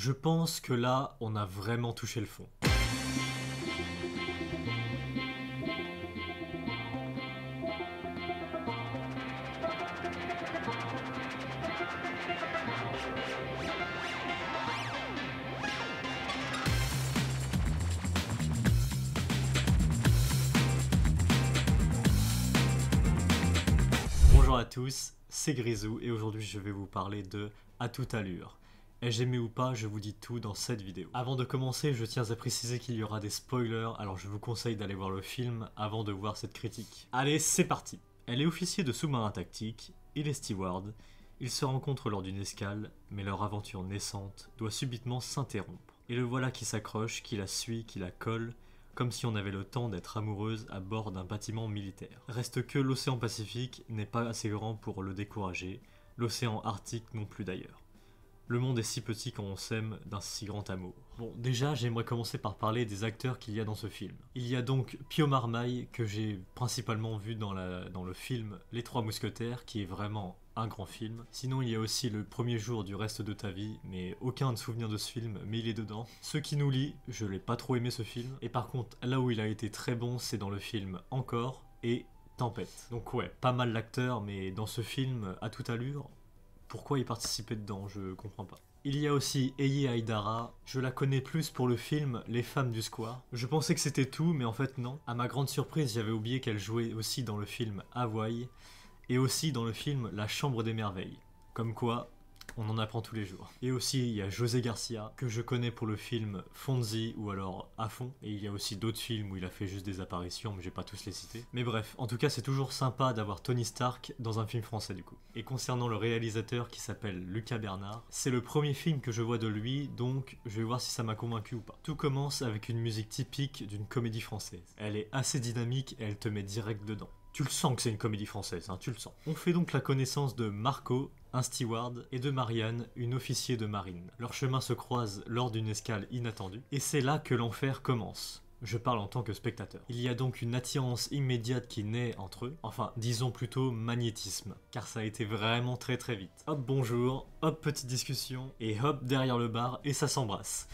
Je pense que là, on a vraiment touché le fond. Bonjour à tous, c'est Grisou et aujourd'hui je vais vous parler de À toute allure. Ai-je aimé ou pas, je vous dis tout dans cette vidéo. Avant de commencer, je tiens à préciser qu'il y aura des spoilers, alors je vous conseille d'aller voir le film avant de voir cette critique. Allez, c'est parti. Elle est officier de sous-marin tactique, il est steward, ils se rencontrent lors d'une escale, mais leur aventure naissante doit subitement s'interrompre. Et le voilà qui s'accroche, qui la suit, qui la colle, comme si on avait le temps d'être amoureuse à bord d'un bâtiment militaire. Reste que l'océan Pacifique n'est pas assez grand pour le décourager, l'océan Arctique non plus d'ailleurs. Le monde est si petit quand on s'aime d'un si grand amour. Bon, déjà, j'aimerais commencer par parler des acteurs qu'il y a dans ce film. Il y a donc Pio Marmaille, que j'ai principalement vu dans le film Les Trois Mousquetaires, qui est vraiment un grand film. Sinon, il y a aussi Le Premier Jour du Reste de ta vie, mais aucun souvenir de ce film, mais il est dedans. Ce qui nous lie, je l'ai pas trop aimé ce film. Et par contre, là où il a été très bon, c'est dans le film Encore et Tempête. Donc ouais, pas mal l'acteur, mais dans ce film, À toute allure, pourquoi il participait dedans, je comprends pas. Il y a aussi Eyi Haidara, je la connais plus pour le film Les Femmes du Square. Je pensais que c'était tout, mais en fait non. À ma grande surprise, j'avais oublié qu'elle jouait aussi dans le film Hawaii, et aussi dans le film La Chambre des Merveilles. Comme quoi, on en apprend tous les jours. Et aussi, il y a José Garcia, que je connais pour le film Fonzie ou alors À fond. Et il y a aussi d'autres films où il a fait juste des apparitions, mais j'ai pas tous les cités. Mais bref, en tout cas, c'est toujours sympa d'avoir Tony Stark dans un film français du coup. Et concernant le réalisateur qui s'appelle Lucas Bernard, c'est le premier film que je vois de lui, donc je vais voir si ça m'a convaincu ou pas. Tout commence avec une musique typique d'une comédie française. Elle est assez dynamique et elle te met direct dedans. Tu le sens que c'est une comédie française, hein, tu le sens. On fait donc la connaissance de Marco, un steward, et de Marianne, une officier de marine. Leurs chemins se croisent lors d'une escale inattendue, et c'est là que l'enfer commence. Je parle en tant que spectateur. Il y a donc une attirance immédiate qui naît entre eux, enfin disons plutôt magnétisme, car ça a été vraiment très très vite. Hop bonjour, hop petite discussion, et hop derrière le bar, et ça s'embrasse.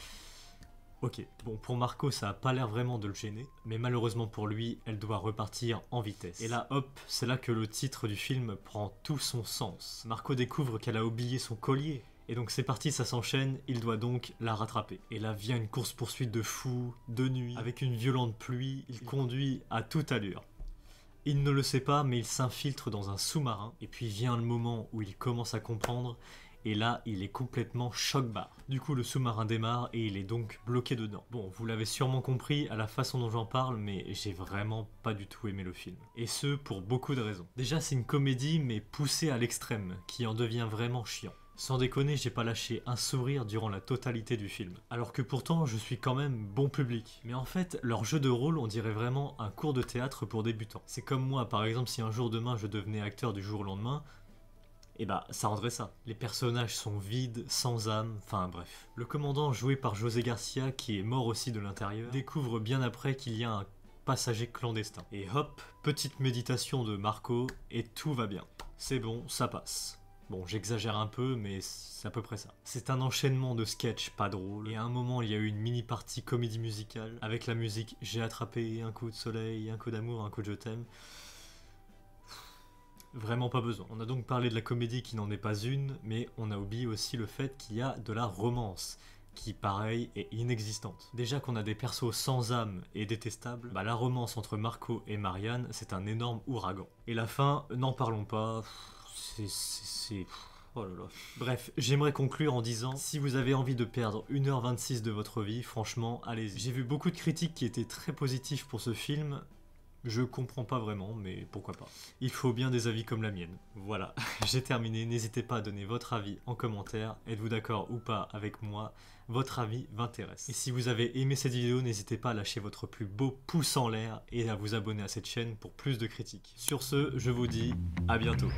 Ok, bon pour Marco ça a pas l'air vraiment de le gêner, mais malheureusement pour lui, elle doit repartir en vitesse. Et là hop, c'est là que le titre du film prend tout son sens. Marco découvre qu'elle a oublié son collier, et donc c'est parti, ça s'enchaîne, il doit donc la rattraper. Et là vient une course-poursuite de fou, de nuit, avec une violente pluie, il conduit à toute allure. Il ne le sait pas, mais il s'infiltre dans un sous-marin, et puis vient le moment où il commence à comprendre, et là, il est complètement choc-barre. Du coup, le sous-marin démarre et il est donc bloqué dedans. Bon, vous l'avez sûrement compris à la façon dont j'en parle, mais j'ai vraiment pas du tout aimé le film. Et ce, pour beaucoup de raisons. Déjà, c'est une comédie, mais poussée à l'extrême, qui en devient vraiment chiant. Sans déconner, j'ai pas lâché un sourire durant la totalité du film. Alors que pourtant, je suis quand même bon public. Mais en fait, leur jeu de rôle, on dirait vraiment un cours de théâtre pour débutants. C'est comme moi, par exemple, si un jour demain je devenais acteur du jour au lendemain, et bah ça rendrait ça. Les personnages sont vides, sans âme, enfin bref. Le commandant joué par José Garcia, qui est mort aussi de l'intérieur, découvre bien après qu'il y a un passager clandestin. Et hop, petite méditation de Marco, et tout va bien. C'est bon, ça passe. Bon, j'exagère un peu, mais c'est à peu près ça. C'est un enchaînement de sketchs pas drôles, et à un moment il y a eu une mini-partie comédie musicale, avec la musique J'ai attrapé un coup de soleil, un coup d'amour, un coup de je t'aime. Vraiment pas besoin. On a donc parlé de la comédie qui n'en est pas une, mais on a oublié aussi le fait qu'il y a de la romance, qui pareil est inexistante. Déjà qu'on a des persos sans âme et détestables, bah la romance entre Marco et Marianne, c'est un énorme ouragan. Et la fin, n'en parlons pas, c'est... Oh là là. Bref, j'aimerais conclure en disant, si vous avez envie de perdre 1h26 de votre vie, franchement, allez-y. J'ai vu beaucoup de critiques qui étaient très positives pour ce film. Je comprends pas vraiment, mais pourquoi pas. Il faut bien des avis comme la mienne. Voilà, j'ai terminé. N'hésitez pas à donner votre avis en commentaire. Êtes-vous d'accord ou pas avec moi? Votre avis m'intéresse. Et si vous avez aimé cette vidéo, n'hésitez pas à lâcher votre plus beau pouce en l'air et à vous abonner à cette chaîne pour plus de critiques. Sur ce, je vous dis à bientôt.